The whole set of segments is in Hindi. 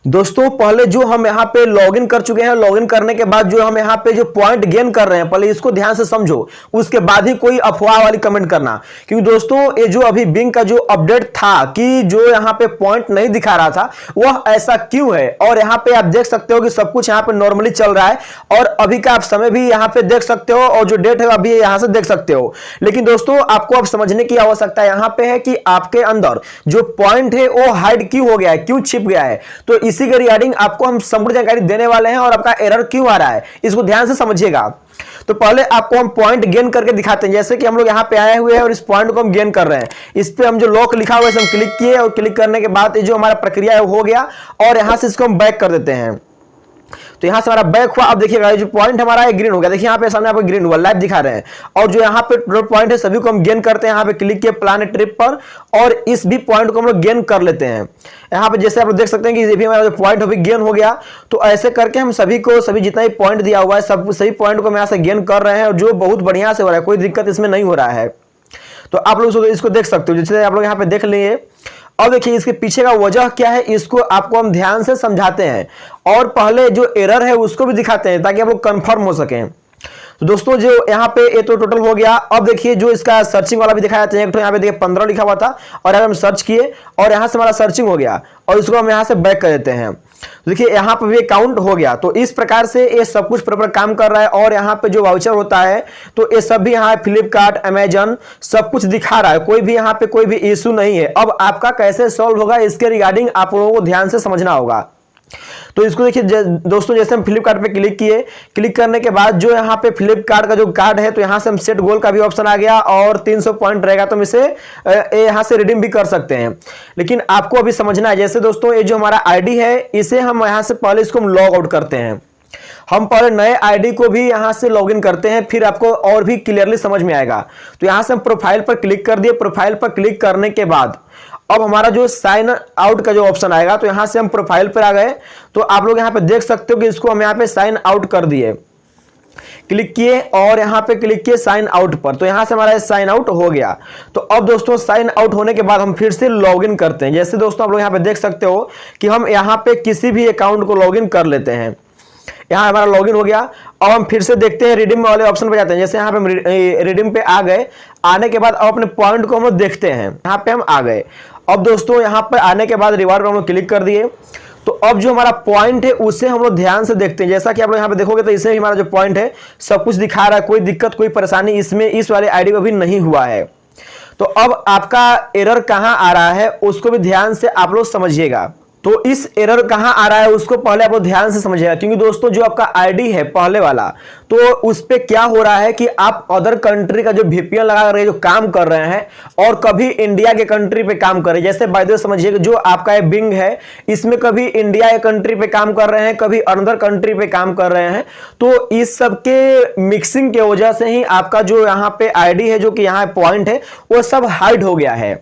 दोस्तों पहले जो हम यहाँ पे लॉगिन कर चुके हैं, लॉगिन करने के बाद जो हम यहाँ पे जो पॉइंट गेन कर रहे हैं, पहले इसको ध्यान से समझो, उसके बाद ही कोई अफवाह वाली कमेंट करना। क्योंकि दोस्तों ये जो अभी बिंग का जो अपडेट था कि जो यहाँ पे पॉइंट नहीं दिखा रहा था, वह ऐसा क्यों है। और यहाँ पे आप देख सकते हो कि सब कुछ यहाँ पे नॉर्मली चल रहा है और अभी का आप समय भी यहाँ पे देख सकते हो और जो डेट है अभी यहाँ से देख सकते हो। लेकिन दोस्तों आपको अब समझने की आवश्यकता यहाँ पे है कि आपके अंदर जो पॉइंट है वो हाइड क्यों हो गया है, क्यों छिप गया है। तो इसी के रिगार्डिंग आपको हम संपूर्ण जानकारी देने वाले हैं और आपका एरर क्यों आ रहा है इसको ध्यान से समझिएगा। तो पहले आपको हम पॉइंट गेन करके दिखाते हैं। जैसे कि हम लोग यहां पे आए हुए हैं और इस पॉइंट को हम गेन कर रहे हैं, इस पे हम जो लॉक लिखा हुआ है हम क्लिक किए और क्लिक करने के बाद ये जो हमारा प्रक्रिया है वो हो गया और यहां से इसको हम बैक कर देते हैं। तो यहां से हमारा बैक हुआ। अब देखिएगा जो पॉइंट हमारा है ग्रीन हो गया, देखिए यहां पे सामने आपको ग्रीन हुआ, लाइव दिखा रहे हैं। और जो यहां पे टोटल पॉइंट है सभी को हम गेन करते हैं, यहां पे क्लिक किए प्लान ट्रिप पर और इस भी पॉइंट को हम लोग गेन कर लेते हैं। यहां पे जैसे आप लोग देख सकते हैं कि ये भी हमारा जो पॉइंट अभी गेन हो गया। तो ऐसे करके हम सभी को सभी जितना भी पॉइंट दिया हुआ है सब सभी पॉइंट को हम यहां से गेन कर रहे हैं और जो बहुत बढ़िया से हो रहा है, कोई दिक्कत इसमें नहीं हो रहा है। तो आप लोग इसको देख सकते हो, जैसे आप लोग यहाँ पे देख लिए। अब देखिए इसके पीछे का वजह क्या है, इसको आपको हम ध्यान से समझाते हैं और पहले जो एरर है उसको भी दिखाते हैं ताकि आप लोग कंफर्म हो सकें। तो दोस्तों जो यहाँ पे ये तो टोटल हो गया। अब देखिए जो इसका सर्चिंग वाला भी दिखाया जाता है, एक तो यहाँ पे देखिए 15 लिखा हुआ था और यहाँ हम सर्च किए और यहाँ से हमारा सर्चिंग हो गया और इसको हम यहाँ से बैक कर देते हैं। देखिए यहाँ पे भी काउंट हो गया। तो इस प्रकार से ये सब कुछ प्रॉपर काम कर रहा है और यहाँ पे जो वाउचर होता है तो ये सब भी यहाँ फ्लिपकार्ट, अमेजन सब कुछ दिखा रहा है, कोई भी यहाँ पे कोई भी इशू नहीं है। अब आपका कैसे सॉल्व होगा इसके रिगार्डिंग आप लोगों को ध्यान से समझना होगा। तो इसको देखिए दोस्तों, जैसे हम फ्लिपकार्ट पे क्लिक किए, क्लिक करने के बाद जो यहाँ पे फ्लिपकार्ट का जो कार्ड है तो यहाँ से हम सेट गोल का भी ऑप्शन आ गया और 300 पॉइंट रहेगा तो हम इसे यहाँ से रिडीम भी कर सकते हैं। लेकिन आपको अभी समझना है, जैसे दोस्तों ये जो हमारा आईडी है इसे हम यहाँ से पहले इसको हम लॉग आउट करते हैं। हम पहले नए आईडी को भी यहां से लॉगिन करते हैं, फिर आपको और भी क्लियरली समझ में आएगा। तो यहां से हम प्रोफाइल पर क्लिक कर दिए। प्रोफाइल पर क्लिक करने के बाद अब हमारा जो साइन आउट का जो ऑप्शन आएगा तो यहां से हम प्रोफाइल पर आ गए। तो आप लोग यहां पे देख सकते हो कि इसको हम यहां पे साइन आउट कर दिए, क्लिक किए और यहां पे क्लिक किए साइन आउट पर। तो यहां से हमारा साइन आउट हो गया। तो अब दोस्तों साइन आउट होने के बाद हम फिर से लॉगिन करते हैं। जैसे दोस्तों आप लोग यहां पे देख सकते हो कि हम यहां पे किसी भी अकाउंट को लॉगिन कर लेते हैं। यहाँ हमारा लॉगिन हो गया। अब हम फिर से देखते हैं रिडीम वाले ऑप्शन पे जाते हैं। जैसे यहाँ पे हम रिडीम पे आ गए, आने के बाद अब अपने पॉइंट को हम लोग देखते हैं। यहाँ पे हम आ गए। अब दोस्तों यहाँ पे आने के बाद रिवार्ड पर हम लोग क्लिक कर दिए। तो अब जो हमारा पॉइंट है उसे हम लोग ध्यान से देखते हैं। जैसा कि आप लोग यहाँ पे देखोगे तो इसमें हमारा जो पॉइंट है सब कुछ दिखा रहा है, कोई दिक्कत कोई परेशानी इसमें इस वाले आईडी में भी नहीं हुआ है। तो अब आपका एरर कहाँ आ रहा है उसको भी ध्यान से आप लोग समझिएगा। तो इस एरर कहां आ रहा है उसको पहले आप लोग ध्यान से समझिएगा। क्योंकि दोस्तों जो आपका आईडी है पहले वाला, तो उस पे क्या हो रहा है कि आप अदर कंट्री का जो VPN लगा कर जो काम कर रहे हैं और कभी इंडिया के कंट्री पे काम कर रहे हैं। जैसे बाय द वे समझिएगा जो आपका ये बिंग है इसमें कभी इंडिया के कंट्री पे काम कर रहे हैं, कभी अनदर कंट्री पे काम कर रहे हैं। तो इस सब के मिक्सिंग की वजह से ही आपका जो यहाँ पे आईडी है जो कि यहाँ पॉइंट है वो सब हाइड हो गया है।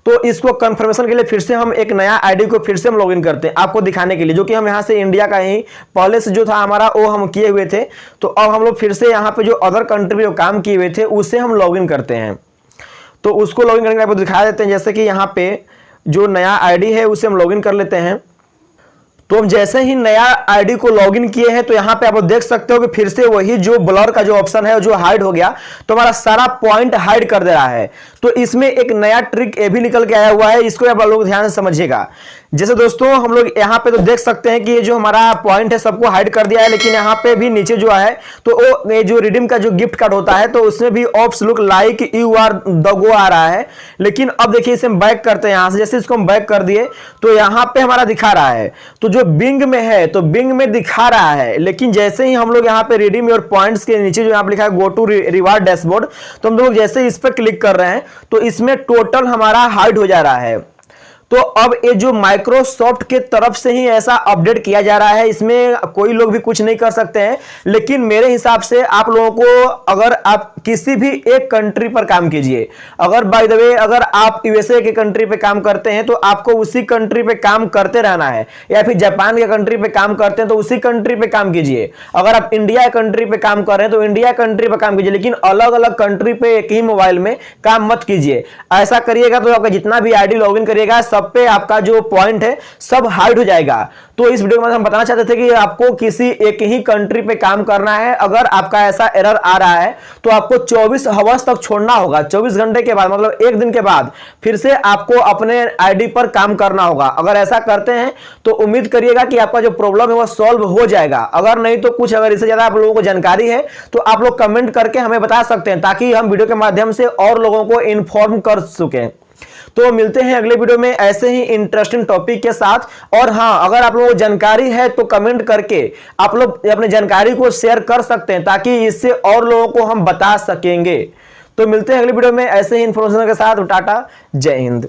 तो इसको कंफर्मेशन के लिए फिर से हम एक नया आईडी को फिर से हम लॉगिन करते हैं आपको दिखाने के लिए, जो कि हम यहाँ से इंडिया का ही पहले से जो था हमारा वो हम किए हुए थे। तो अब हम लोग फिर से यहाँ पे जो अदर कंट्री में जो काम किए हुए थे उसे हम लॉगिन करते हैं। तो उसको लॉगिन करने के बाद दिखा देते हैं। जैसे कि यहाँ पे जो नया आईडी है उसे हम लॉगिन कर लेते हैं। तो हम जैसे ही नया आईडी को लॉगिन किए हैं तो यहाँ पे आप देख सकते हो कि फिर से वही जो ब्लर का जो ऑप्शन है जो हाइड हो गया, तो हमारा सारा पॉइंट हाइड कर दे रहा है। तो इसमें एक नया ट्रिक ये भी निकल के आया हुआ है, इसको आप लोग ध्यान से समझिएगा। जैसे दोस्तों हम लोग यहाँ पे तो देख सकते हैं कि ये जो हमारा पॉइंट है सबको हाइड कर दिया है, लेकिन यहाँ पे भी नीचे जो है तो वो ये जो रिडीम का जो गिफ्ट कार्ड होता है तो उसमें भी oops look like you are the go आ रहा है। लेकिन अब देखिए इसे हम बैक करते हैं यहाँ से। जैसे इसको हम बैक कर दिए तो यहाँ पे हमारा दिखा रहा है, तो जो बिंग में है तो बिंग में दिखा रहा है। लेकिन जैसे ही हम लोग यहाँ पे रिडीम योर पॉइंट्स के नीचे जो यहाँ पे लिखा है गो टू रिवार्ड डैशबोर्ड, तो हम लोग जैसे इस पर क्लिक कर रहे हैं तो इसमें टोटल हमारा हाइड हो जा रहा है। तो अब ये जो माइक्रोसॉफ्ट के तरफ से ही ऐसा अपडेट किया जा रहा है, इसमें कोई लोग भी कुछ नहीं कर सकते हैं। लेकिन मेरे हिसाब से आप लोगों को, अगर आप किसी भी एक कंट्री पर काम कीजिए, अगर बाय द वे अगर आप यूएसए के कंट्री पे काम करते हैं तो आपको उसी कंट्री पे काम करते रहना है, या फिर जापान के कंट्री पे काम करते हैं तो उसी कंट्री पे काम कीजिए। अगर आप इंडिया कंट्री पे काम कर रहे हैं तो इंडिया कंट्री पे काम कीजिए, लेकिन अलग अलग कंट्री पे एक ही मोबाइल में काम मत कीजिए। ऐसा करिएगा तो आपका जितना भी आईडी लॉगिन करिएगा सब पे आपका जो पॉइंट है सब हाइड हो जाएगा। तो इस वीडियो में हम बताना चाहते थे कि आपको किसी एक ही कंट्री पे काम करना है, अगर आपका ऐसा एरर आ रहा है तो आपको 24 आवर्स तक छोड़ना होगा। 24 घंटे के बाद मतलब एक दिन के बाद फिर से आपको अपने आईडी पर काम करना होगा। अगर ऐसा करते हैं तो उम्मीद करिएगा कि आपका जो प्रॉब्लम है वो सॉल्व हो जाएगा। अगर नहीं तो कुछ अगर इससे ज्यादा आप लोगों को जानकारी है तो आप लोग कमेंट करके हमें बता सकते हैं, ताकि हम वीडियो के माध्यम से और लोगों को इन्फॉर्म कर सकें। तो मिलते हैं अगले वीडियो में ऐसे ही इंटरेस्टिंग टॉपिक के साथ। और हाँ, अगर आप लोगों को जानकारी है तो कमेंट करके आप लोग अपनी जानकारी को शेयर कर सकते हैं, ताकि इससे और लोगों को हम बता सकेंगे। तो मिलते हैं अगले वीडियो में ऐसे ही इंफॉर्मेशन के साथ। टाटा, जय हिंद।